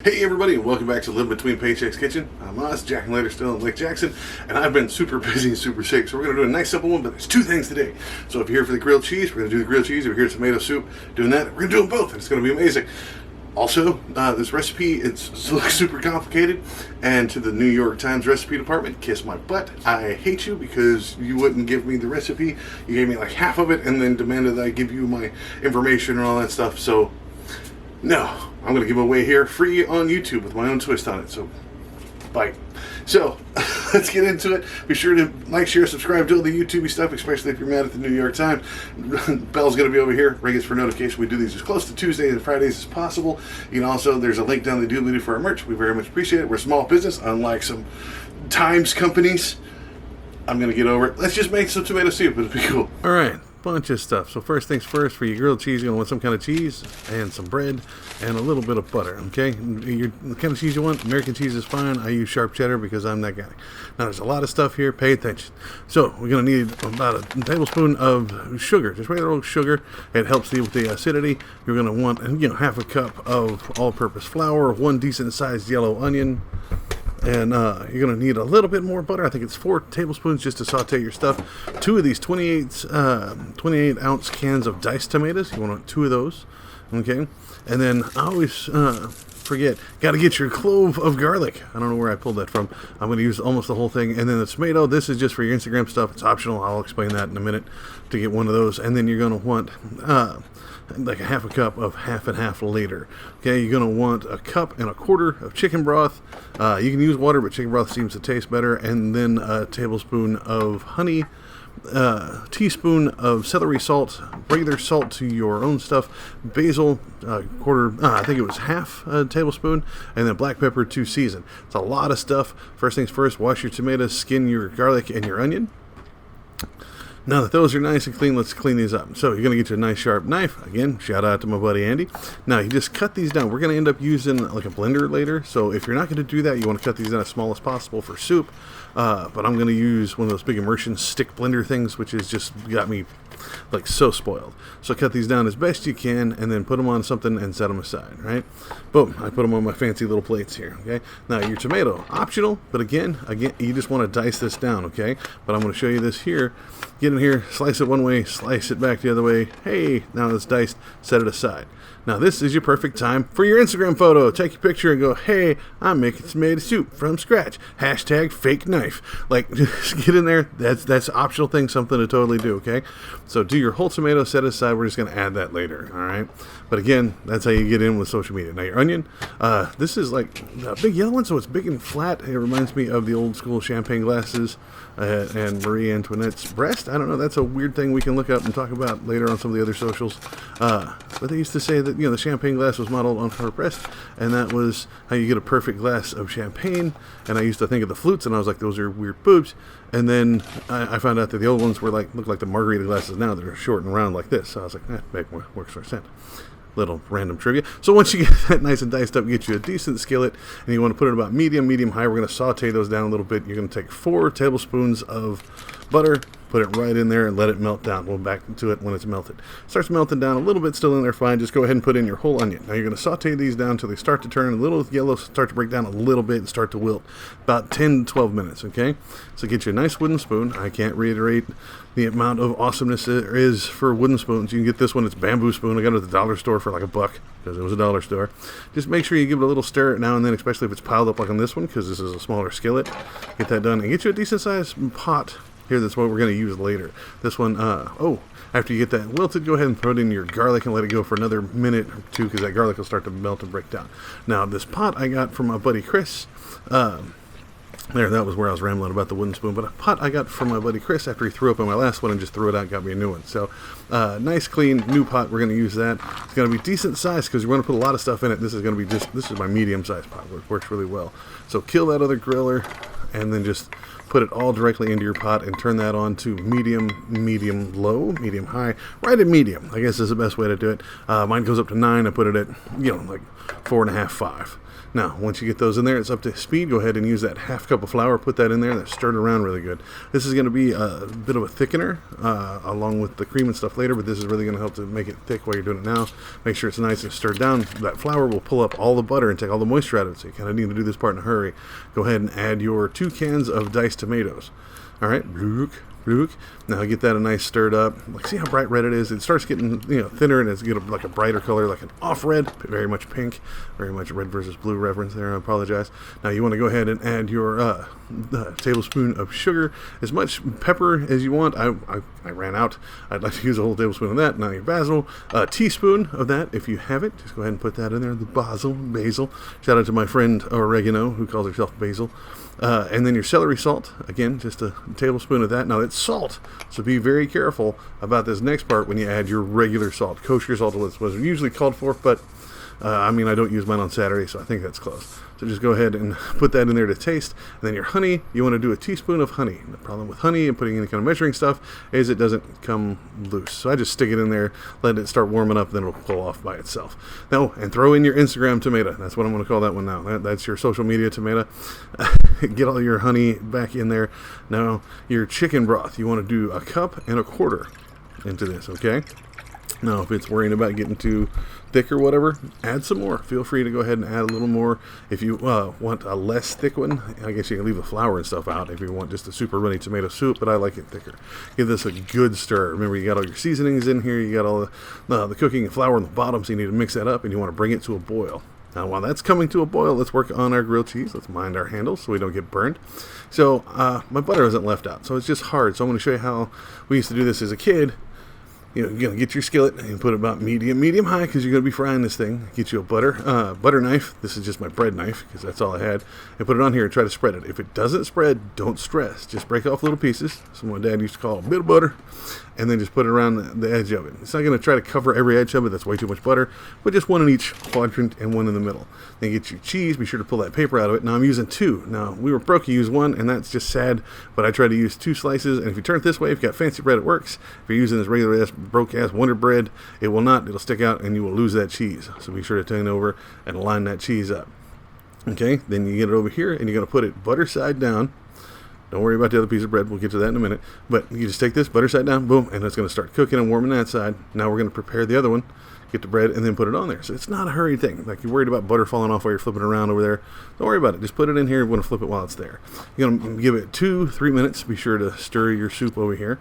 Hey everybody, and welcome back to Living Between Paychecks Kitchen. I'm Oz, Jack and Later still in Lake Jackson, and I've been super busy and super sick, so we're going to do a nice simple one, but there's two things today. So if you're here for the grilled cheese, we're going to do the grilled cheese. If you're here for tomato soup, doing that, we're going to do them both, and it's going to be amazing. Also, this recipe, looks super complicated, and to the New York Times recipe department, kiss my butt. I hate you because you wouldn't give me the recipe. You gave me like half of it and then demanded that I give you my information and all that stuff, so no, I'm going to give away here free on YouTube with my own twist on it, so bite. So, let's get into it. Be sure to like, share, subscribe, do all the YouTube stuff, especially if you're mad at the New York Times. Bell's going to be over here. Ring is for notification. We do these as close to Tuesdays and Fridays as possible. You can also, there's a link down the doobly-doo for our merch. We very much appreciate it. We're a small business, unlike some Times companies. I'm going to get over it. Let's just make some tomato soup. It'll be cool. All right. Bunch of stuff. So first things first, for your grilled cheese, you're going to want some kind of cheese and some bread and a little bit of butter, okay? The kind of cheese you want, American cheese is fine. I use sharp cheddar because I'm that guy. Now there's a lot of stuff here. Pay attention. So we're going to need about a tablespoon of sugar, just regular old sugar. It helps you with the acidity. You're going to want, half a cup of all-purpose flour, one decent-sized yellow onion. And you're going to need a little bit more butter. I think it's 4 tablespoons just to saute your stuff. 2 of these 28-ounce cans of diced tomatoes. You want 2 of those, okay? And then I always forget, got to get your clove of garlic. I don't know where I pulled that from. I'm going to use almost the whole thing. And then the tomato, this is just for your Instagram stuff. It's optional. I'll explain that in a minute to get one of those. And then you're going to want like a half a cup of half and half later. Okay, you're going to want a cup and a quarter of chicken broth. You can use water, but chicken broth seems to taste better. And then a tablespoon of honey, teaspoon of celery salt, regular salt to your own stuff, basil, quarter, I think it was half a tablespoon, and then black pepper to season. It's a lot of stuff. First things first, wash your tomatoes, skin your garlic and your onion. Now that those are nice and clean, let's clean these up. So you're going to get you a nice sharp knife. Again, shout out to my buddy Andy. Now you just cut these down. We're going to end up using like a blender later. So if you're not going to do that, you want to cut these down as small as possible for soup. But I'm going to use one of those big immersion stick blender things, which has just got me like so spoiled. So cut these down as best you can and then put them on something and set them aside, right? Boom, I put them on my fancy little plates here, okay? Now your tomato, optional, but again, you just want to dice this down, okay? But I'm going to show you this here. Get in here, slice it one way, slice it back the other way. Hey, now it's diced, set it aside. Now this is your perfect time for your Instagram photo. Take your picture and go, hey, I'm making tomato soup from scratch. Hashtag fake knife. Like, just get in there. That's optional thing, something to totally do, okay? So do your whole tomato, set it aside. We're just going to add that later, all right? But again, that's how you get in with social media. Now your onion, this is like a big yellow one, so it's big and flat. It reminds me of the old school champagne glasses and Marie Antoinette's breast. I don't know. That's a weird thing we can look up and talk about later on some of the other socials. But they used to say that, the champagne glass was modeled on her breast, and that was how you get a perfect glass of champagne. And I used to think of the flutes, and I was like, those are weird boobs. And then I found out that the old ones were look like the margarita glasses now that are short and round like this. So I was like, works for sense. Little random trivia. So once you get that nice and diced up, get you a decent skillet, and you want to put it about medium high. We're going to saute those down a little bit. You're going to take 4 tablespoons of butter, put it right in there, and let it melt down. We'll back to it when it's melted. Starts melting down a little bit, still in there fine. Just go ahead and put in your whole onion. Now you're going to saute these down until they start to turn a little yellow, start to break down a little bit, and start to wilt. About 10 to 12 minutes, okay? So get you a nice wooden spoon. I can't reiterate the amount of awesomeness there is for wooden spoons. You can get this one. It's bamboo spoon. I got it at the dollar store for like $1 because it was a dollar store. Just make sure you give it a little stir now and then, especially if it's piled up like on this one, because this is a smaller skillet. Get that done and get you a decent sized pot. Here, that's what we're going to use later. This one, after you get that wilted, go ahead and throw it in your garlic and let it go for another minute or two, because that garlic will start to melt and break down. Now, this pot I got from my buddy Chris. That was where I was rambling about the wooden spoon, but a pot I got from my buddy Chris after he threw up in my last one and just threw it out, got me a new one. So, nice, clean, new pot, we're going to use that. It's going to be decent size because we're going to put a lot of stuff in it. This is going to be this is my medium-sized pot, which works really well. So, kill that other griller and then just put it all directly into your pot and turn that on to medium low, medium high, right at medium, I guess is the best way to do it. Mine goes up to 9. I put it at, like 4.5, 5. Now, once you get those in there, it's up to speed. Go ahead and use that half cup of flour. Put that in there. That stir it around really good. This is going to be a bit of a thickener along with the cream and stuff later, but this is really going to help to make it thick while you're doing it now. Make sure it's nice and stirred down. That flour will pull up all the butter and take all the moisture out of it, so you kind of need to do this part in a hurry. Go ahead and add your 2 cans of diced tomatoes. All right, now get that a nice stirred up. Like, see how bright red it is? It starts getting thinner, and it's getting like a brighter color, like an off red, very much pink, very much red versus blue reference there. I apologize. Now you want to go ahead and add your tablespoon of sugar, as much pepper as you want. I ran out. I'd like to use a whole tablespoon of that. Now your basil, a teaspoon of that if you have it. Just go ahead and put that in there. The basil. Shout out to my friend Oregano, who calls herself Basil. And then your celery salt, again, just a tablespoon of that. Now it's salt, so be very careful about this next part when you add your regular salt. Kosher salt was usually called for, but I don't use mine on Saturday, so I think that's close. So just go ahead and put that in there to taste. And then your honey, you want to do a teaspoon of honey. The problem with honey and putting any kind of measuring stuff is it doesn't come loose. So I just stick it in there, let it start warming up, then it'll pull off by itself. Now, and throw in your Instagram tomato. That's what I'm going to call that one now. That's your social media tomato. Get all your honey back in there. Now, your chicken broth, you want to do 1.25 cups into this, okay? Now, if it's worrying about getting too thick or whatever, add some more. Feel free to go ahead and add a little more. If you want a less thick one, I guess you can leave the flour and stuff out if you want just a super runny tomato soup, but I like it thicker. Give this a good stir. Remember, you got all your seasonings in here. You got all the cooking and flour on the bottom, so you need to mix that up, and you want to bring it to a boil. Now, while that's coming to a boil, let's work on our grilled cheese. Let's mind our handles so we don't get burned. So my butter isn't left out, so it's just hard. So I'm going to show you how we used to do this as a kid. You're going to get your skillet and put it about medium high, because you're going to be frying this thing. Get you a butter knife. This is just my bread knife, because that's all I had. And put it on here and try to spread it. If it doesn't spread, don't stress. Just break off little pieces. That's what my dad used to call a bit of butter. And then just put it around the edge of it. It's not going to try to cover every edge of it. That's way too much butter. But just one in each quadrant and one in the middle. Then get your cheese. Be sure to pull that paper out of it. Now I'm using 2. Now we were broke. You use 1, and that's just sad. But I try to use 2 slices. And if you turn it this way, if you've got fancy bread, it works. If you're using this regular broke ass Wonder Bread, it will not. It'll stick out, and you will lose that cheese. So be sure to turn it over and line that cheese up. Okay. Then you get it over here, and you're going to put it butter side down. Don't worry about the other piece of bread. We'll get to that in a minute. But you just take this, butter side down, boom, and it's going to start cooking and warming that side. Now we're going to prepare the other one, get the bread, and then put it on there. So it's not a hurried thing. Like, you're worried about butter falling off while you're flipping around over there. Don't worry about it. Just put it in here. You're going to flip it while it's there. You're going to give it 2-3 minutes. Be sure to stir your soup over here.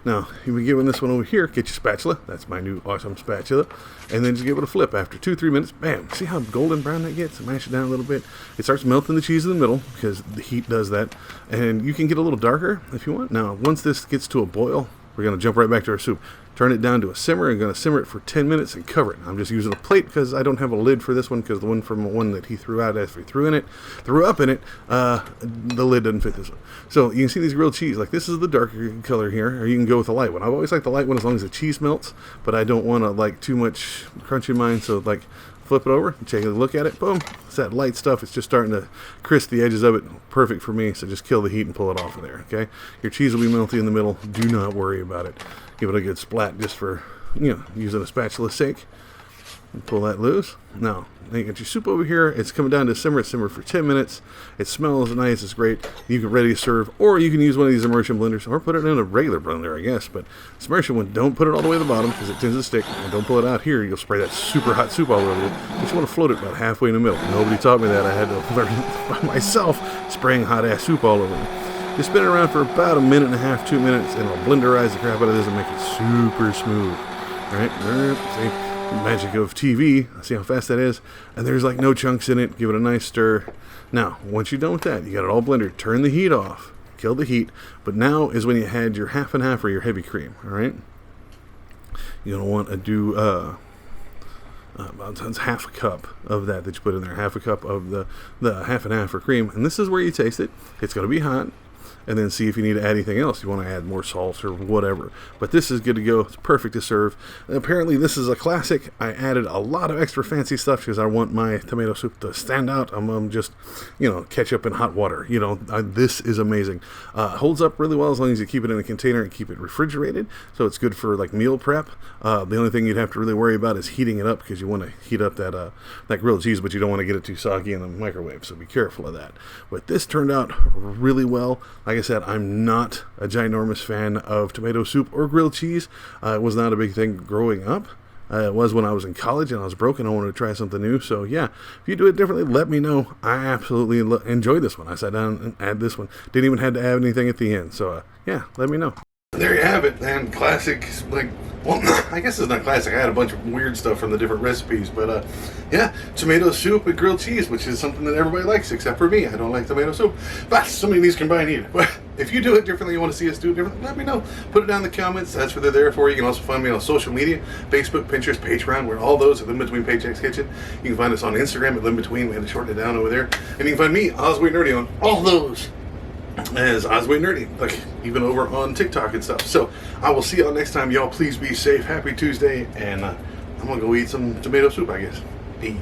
Now, you'll be giving this one over here. Get your spatula. That's my new awesome spatula. And then just give it a flip. After 2-3 minutes, bam. See how golden brown that gets? Mash it down a little bit. It starts melting the cheese in the middle, because the heat does that. And you can get a little darker if you want. Now, once this gets to a boil, we're going to jump right back to our soup. Turn it down to a simmer. I'm going to simmer it for 10 minutes and cover it. I'm just using a plate because I don't have a lid for this one, because the one from one that he threw out after he threw up in it, the lid doesn't fit this one. So you can see these grilled cheese. Like, this is the darker color here, or you can go with the light one. I've always liked the light one as long as the cheese melts, but I don't want to like too much crunch in mine. So like, flip it over, take a look at it, boom. It's that light stuff. It's just starting to crisp the edges of it. Perfect for me. So just kill the heat and pull it off of there, okay? Your cheese will be melty in the middle. Do not worry about it. Give it a good splat just for, using a spatula's sake. And pull that loose. Now, you got your soup over here. It's coming down to simmer. It's simmered for 10 minutes. It smells nice. It's great. You can ready to serve, or you can use one of these immersion blenders, or put it in a regular blender, I guess. But this immersion one, don't put it all the way to the bottom, because it tends to stick. And don't pull it out here. You'll spray that super hot soup all over it. But you want to float it about halfway in the middle. Nobody taught me that. I had to learn it by myself, spraying hot ass soup all over it. Just spin it around for about 1.5 minutes, 2 minutes, and it'll blenderize the crap out of this and make it super smooth. All right, see? Magic of TV. See how fast that is? And there's like no chunks in it. Give it a nice stir. Now, once you're done with that, you got it all blended. Turn the heat off. Kill the heat. But now is when you had your half and half or your heavy cream. All right? You're going to want to do about half a cup of that you put in there. Half a cup of the half and half for cream. And this is where you taste it. It's going to be hot. and then see if you need to add anything else. You want to add more salt or whatever. But this is good to go. It's perfect to serve. And apparently this is a classic. I added a lot of extra fancy stuff because I want my tomato soup to stand out. I'm just, ketchup and hot water. This is amazing. Holds up really well as long as you keep it in a container and keep it refrigerated. So it's good for like meal prep. The only thing you'd have to really worry about is heating it up, because you want to heat up that grilled cheese, but you don't want to get it too soggy in the microwave. So be careful of that. But this turned out really well. Like I said, I'm not a ginormous fan of tomato soup or grilled cheese. It was not a big thing growing up. It was when I was in college and I was broke and I wanted to try something new. So yeah, if you do it differently, let me know. I absolutely enjoyed this one. I sat down and added this one. Didn't even have to add anything at the end. So yeah, let me know. There you have it, man. Classic, I guess it's not classic. I had a bunch of weird stuff from the different recipes, but yeah, tomato soup with grilled cheese, which is something that everybody likes except for me. I don't like tomato soup, but so many of these combined eat it. But if you do it differently, you want to see us do it differently, let me know. Put it down in the comments. That's what they're there for. You can also find me on social media, Facebook, Pinterest, Patreon, where all those are Live Between Paychecks Kitchen. You can find us on Instagram at Live Between. We had to shorten it down over there. And you can find me, Osway Nerdy, on all those as Osway Nerdy, like even over on TikTok and stuff. So I will see y'all next time. Y'all please be safe. Happy Tuesday, and I'm gonna go eat some tomato soup, I guess. Peace.